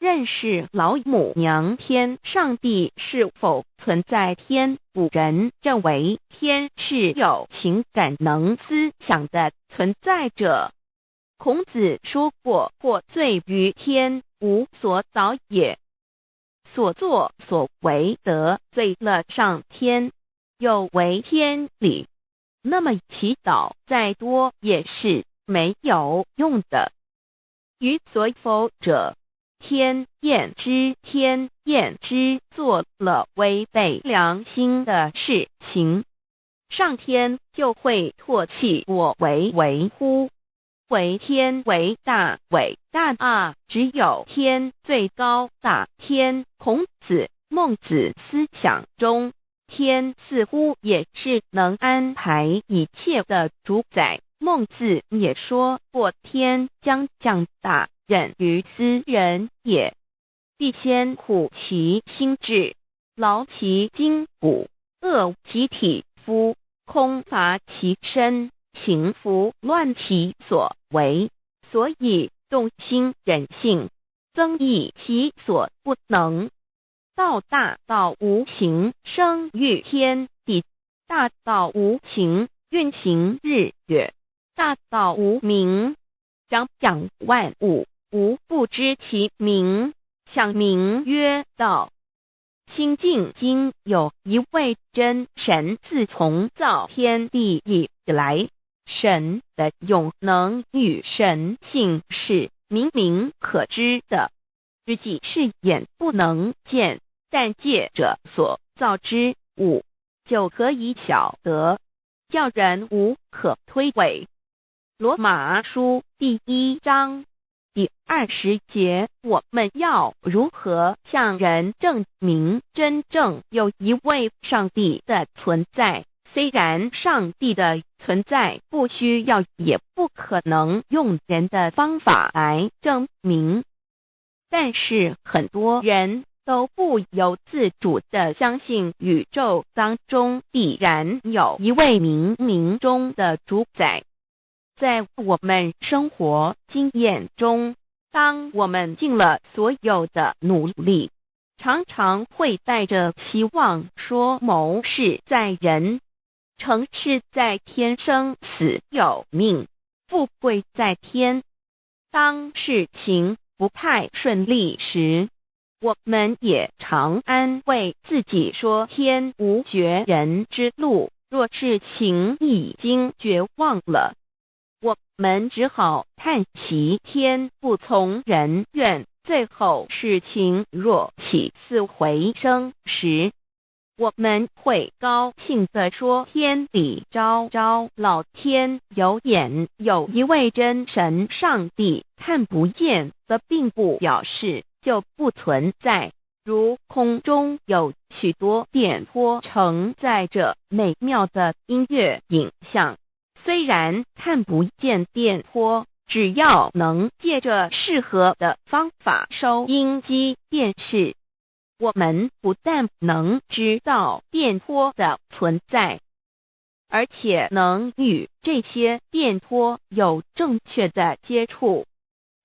认识老母娘天上帝是否存在天。古人认为天是有情感能思想的存在者。孔子说过，或罪于天，无所导也。所作所为得罪了上天，有违天理，那么祈祷再多也是没有用的。予所否者，天厌之，做了违背良心的事情，上天就会唾弃我为乎？为天为大啊！只有天最高大天。孔子、孟子思想中，天似乎也是能安排一切的主宰。孟子也说过，天将降大任于斯人也，必先苦其心志，劳其筋骨，饿其体肤，空乏其身，行拂乱其所为，所以动心忍性，增益其所不能。道大道无形，生育天地；大道无形，运行日月；大道无名，长养万物，无不知其名，想名曰道。新晋经有一位真神，自从造天地以来，神的永能与神性是明明可知的，自己是眼不能见，但借着所造之物，就可以晓得，叫人无可推诿。罗马书第1章第20节，我们要如何向人证明真正有一位上帝的存在？虽然上帝的存在不需要也不可能用人的方法来证明，但是很多人都不由自主地相信宇宙当中必然有一位冥冥中的主宰。在我们生活经验中，当我们尽了所有的努力，常常会带着期望说谋事在人，成事在天，生死有命，富贵在天。当事情不太顺利时，我们也常安慰自己说天无绝人之路，若事情已经绝望了，我们只好叹息天不从人愿。最后事情若起死回生时，我们会高兴地说天理昭昭，老天有眼，有一位真神上帝，看不见的并不表示就不存在。如空中有许多电波承载着美妙的音乐影像，虽然看不见电波，只要能借着适合的方法收音机电视，我们不但能知道电波的存在，而且能与这些电波有正确的接触。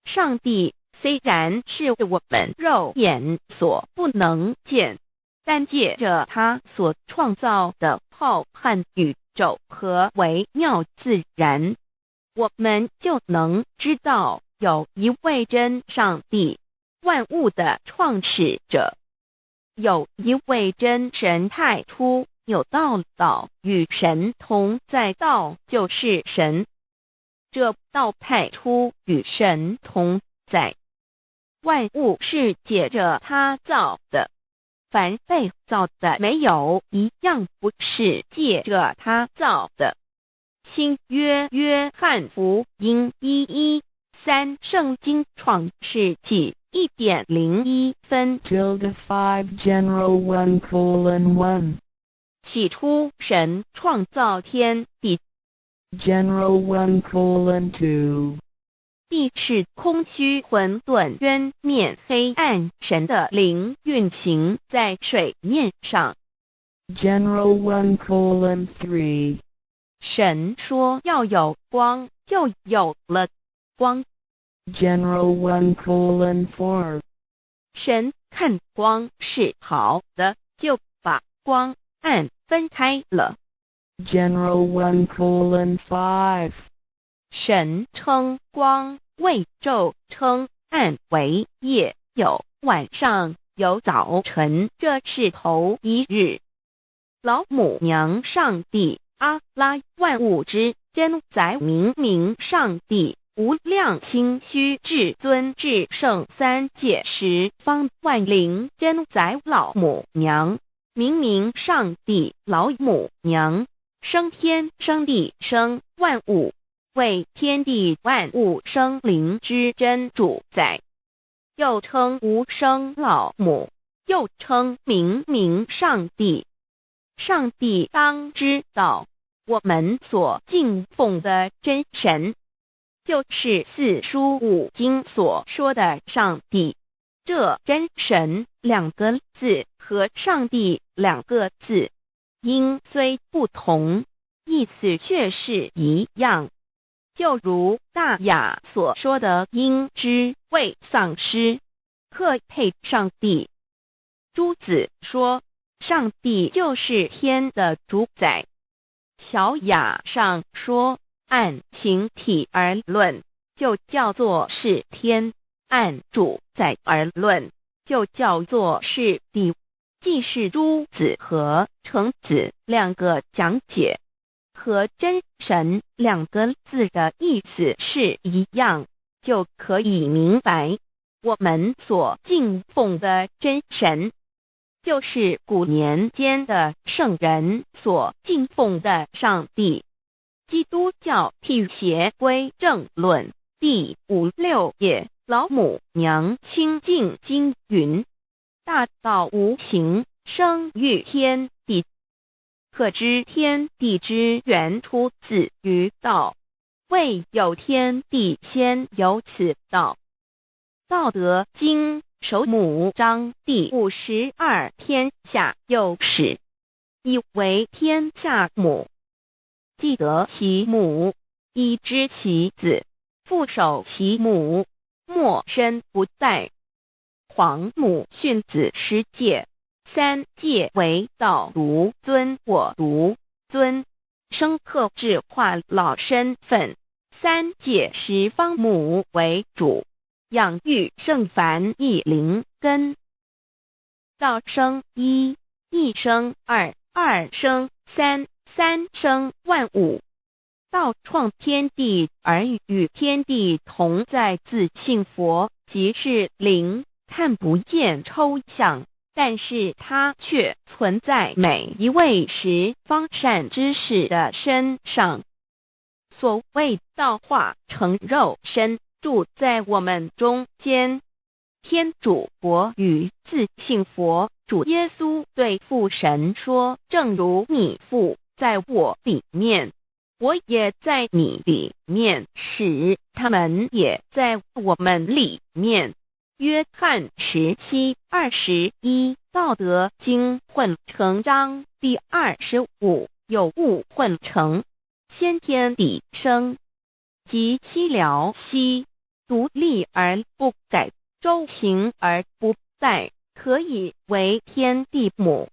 上帝虽然是我们肉眼所不能见，但借着他所创造的浩瀚宇宙和微妙自然，我们就能知道有一位真上帝，万物的创始者，有一位真神太初有道，道与神同在，道就是神，这道太初与神同在。万物是借着他造的，凡被造的没有一样不是借着他造的。新约约翰福音1:13，圣经创世纪1.01分 5 general 1:1 起初神创造天地 general 1:2地是空虚混沌渊面黑暗，神的灵运行在水面上 general 1:3神说要有光，就有了光 general 1:4神看光是好的，就把光暗分开了。General 1:5 神称光为昼，称暗为夜，有晚上，有早晨，这是头一日。老母娘上帝，阿拉，万物之真宰，明明上帝，无量清虚至尊至圣三界十方万灵真宰老母娘，明明上帝老母娘，生天生地生万物，为天地万物生灵之真主宰，又称无生老母，又称明明上帝。上帝当知道，我们所敬奉的真神，就是四书五经所说的上帝。这真神两个字和上帝两个字，音虽不同，意思却是一样。就如大雅所说的鹰之谓丧尸，可配上帝。朱子说，上帝就是天的主宰。小雅上说，按形体而论，就叫做是天；按主宰而论，就叫做是地。既是朱子和程子两个讲解，和真神两个字的意思是一样，就可以明白，我们所敬奉的真神，就是古年间的圣人所敬奉的上帝。基督教辟邪归正论第56页，老母娘清净经云：大道无形，生育天地，可知天地之源出自于道，未有天地先有此道。道德经首母章第52，天下有始，以为天下母。既得其母，以知其子，父守其母，莫身不在。皇母训子十戒，三戒为道如尊我如尊，生克制化老身份。三戒十方母为主，养育圣凡一灵根。道生一，一生二，二生三，三生万物。道创天地而与天地同在，自性佛，即是灵，看不见抽象，但是它却存在每一位十方善知识的身上。所谓道化成肉身，住在我们中间。天主国与自性佛主耶稣对父神说，正如你父在我里面，我也在你里面，使他们也在我们里面。约翰17:21，道德经混成章第25，有物混成，先天地生，即西辽西，独立而不改，周行而不殆，可以为天地母。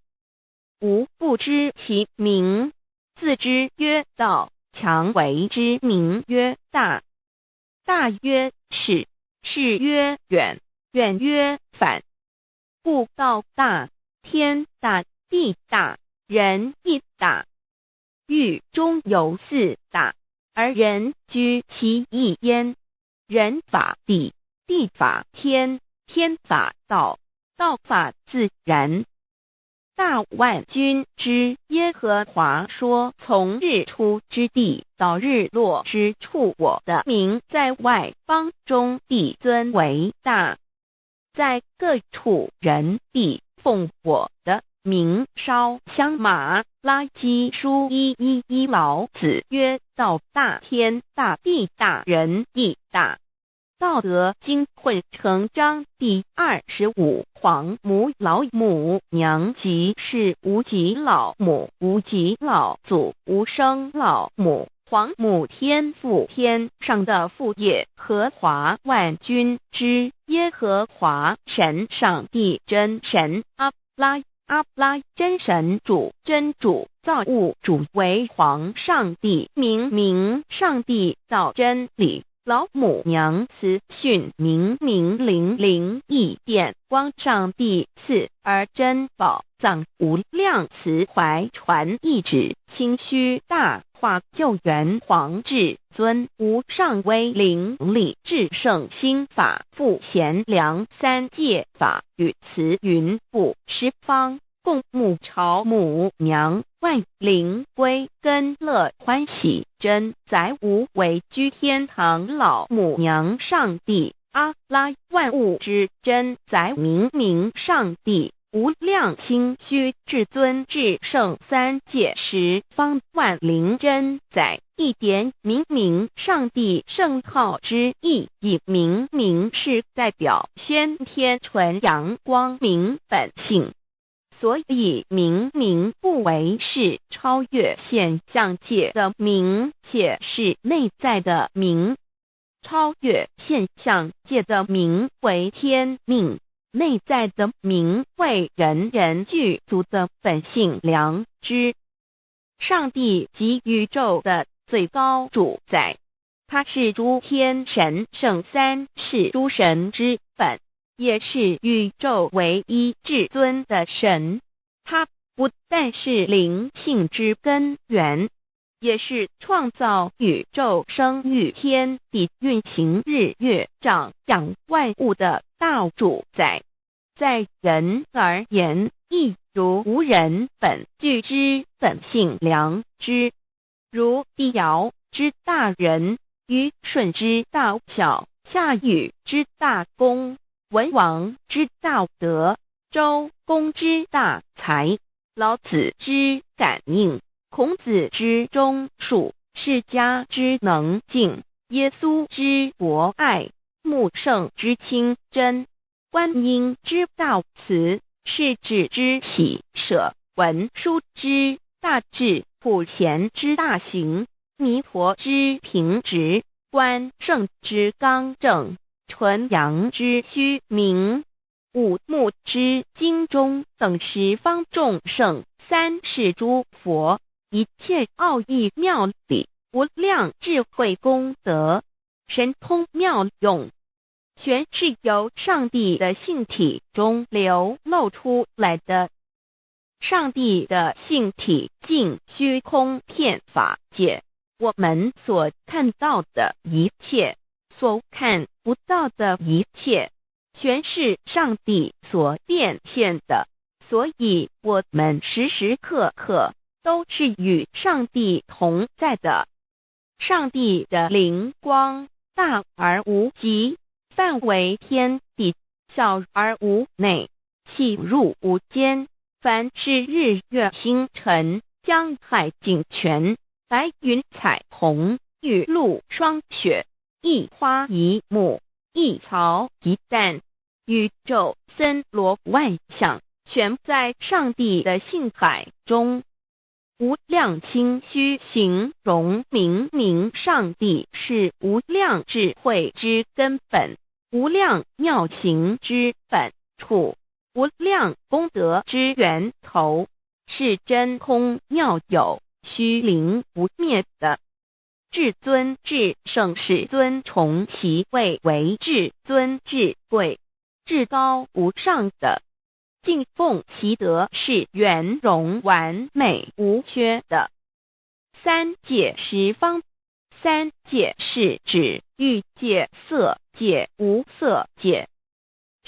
吾不知其名，自之曰道，强为之名曰大。大曰始，始曰远，远曰反。故道大，天大，地大，人亦大。域中有四大，而人居其一焉。人法地，地法天，天法道，道法自然。大万军之耶和华说，从日出之地到日落之处，我的名在外邦中必尊为大。在各处人必奉我的名烧香马拉基书1:11，老子曰：道大，天大，地大，人亦大。道德经混成章第25，皇母老母娘即是无极老母，无极老祖，无生老母，皇母天父，天上的父耶和华万军之耶和华神，上帝真神，阿拉真神主，真主，造物主，为皇上帝，明上帝造真理，老母娘慈训，明灵异变光，上帝赐而真宝藏，无量慈怀传意旨，清虚大化救援皇至尊，无上威灵力至圣心法，复贤良三界法，与慈云布十方，共沐朝母娘，万灵归根乐欢喜，真载无为居天堂，老母娘上帝，阿拉万物之真载，明上帝，无量清虚至尊至圣三界十方，万灵真载，一点明上帝圣号之意义，明是代表先天纯阳光明本性，所以明不为是超越现象界的明，且是内在的明。超越现象界的明为天命，内在的明为人具足的本性良知。上帝即宇宙的最高主宰，他是诸天神圣三世诸神之本，也是宇宙唯一至尊的神。他不但是灵性之根源，也是创造宇宙生育天地运行日月长养万物的大主宰。在人而言，亦如无人本具之本性良知，如帝尧之大仁，虞舜之大巧，夏禹之大功，文王之大德，周公之大才，老子之感应，孔子之忠恕，释迦之能静，耶稣之博爱，穆圣之清真，观音之大慈，世子之喜舍，文殊之大智，普贤之大行，弥陀之平直，观圣之刚正，纯阳之虚明，五目之精中，等十方众圣，三世诸佛，一切奥义妙理，无量智慧功德，神通妙用，全是由上帝的性体中流露出来的。上帝的性体尽虚空遍法界，我们所看到的一切，所看不到的一切，全是上帝所变现的，所以我们时时刻刻都是与上帝同在的。上帝的灵光大而无极，范围天地，小而无内，细入无间。凡是日月星辰，江海景泉，白云彩虹，雨露霜雪，一花一木，一草一蛋，宇宙森罗万象，全在上帝的性海中。无量清虚形容明上帝是无量智慧之根本，无量妙行之本处，无量功德之源头，是真空妙有，虚灵不灭的。至尊至圣世尊崇其位为至尊至贵，至高无上的，敬奉其德是圆融完美无缺的。三界十方，三界是指欲界、色界、无色界。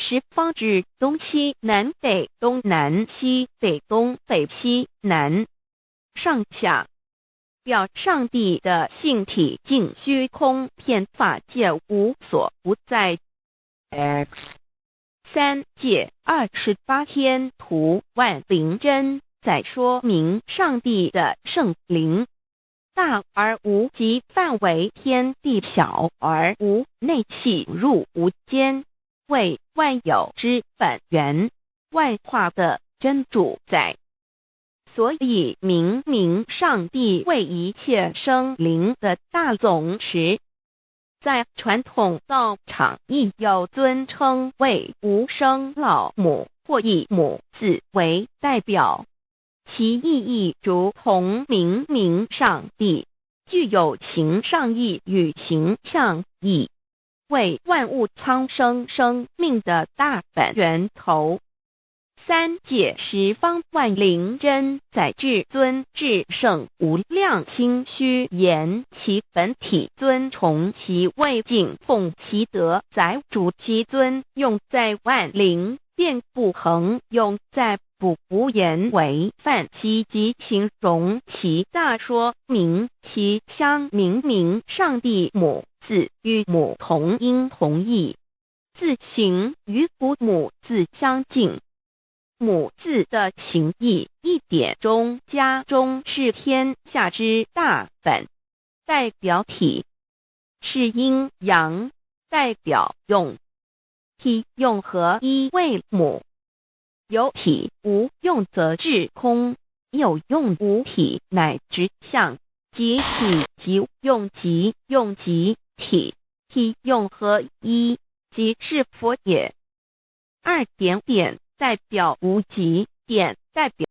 十方指东西南北东南西北东北西南上下，表上帝的性体尽虚空遍法界无所不在。 X 三界28天图万灵真在说明上帝的圣灵大而无极，范围天地，小而无内，细入无间，为万有之本源，万化的真主宰。所以明明上帝为一切生灵的大总持，在传统道场亦有尊称为无生老母，或以母字为代表，其意义如同明明上帝，具有形上义与形象义，为万物苍生生命的大本源头。三界十方万灵真在至尊至圣无量心虚言，其本体尊崇其位，敬奉其德，载主其尊，用在万灵，便不恒用在不无言为范其及形容其大，说明其相明明上帝母字与母同音同义，字形与父母字相近。母字的形义一点中加中是天下之大本，代表体；是阴阳，代表用。体用合一为母，有体无用则至空，有用无体乃直相，即体即用即用即体，体用合一，即是佛也。二点点代表无极，点代表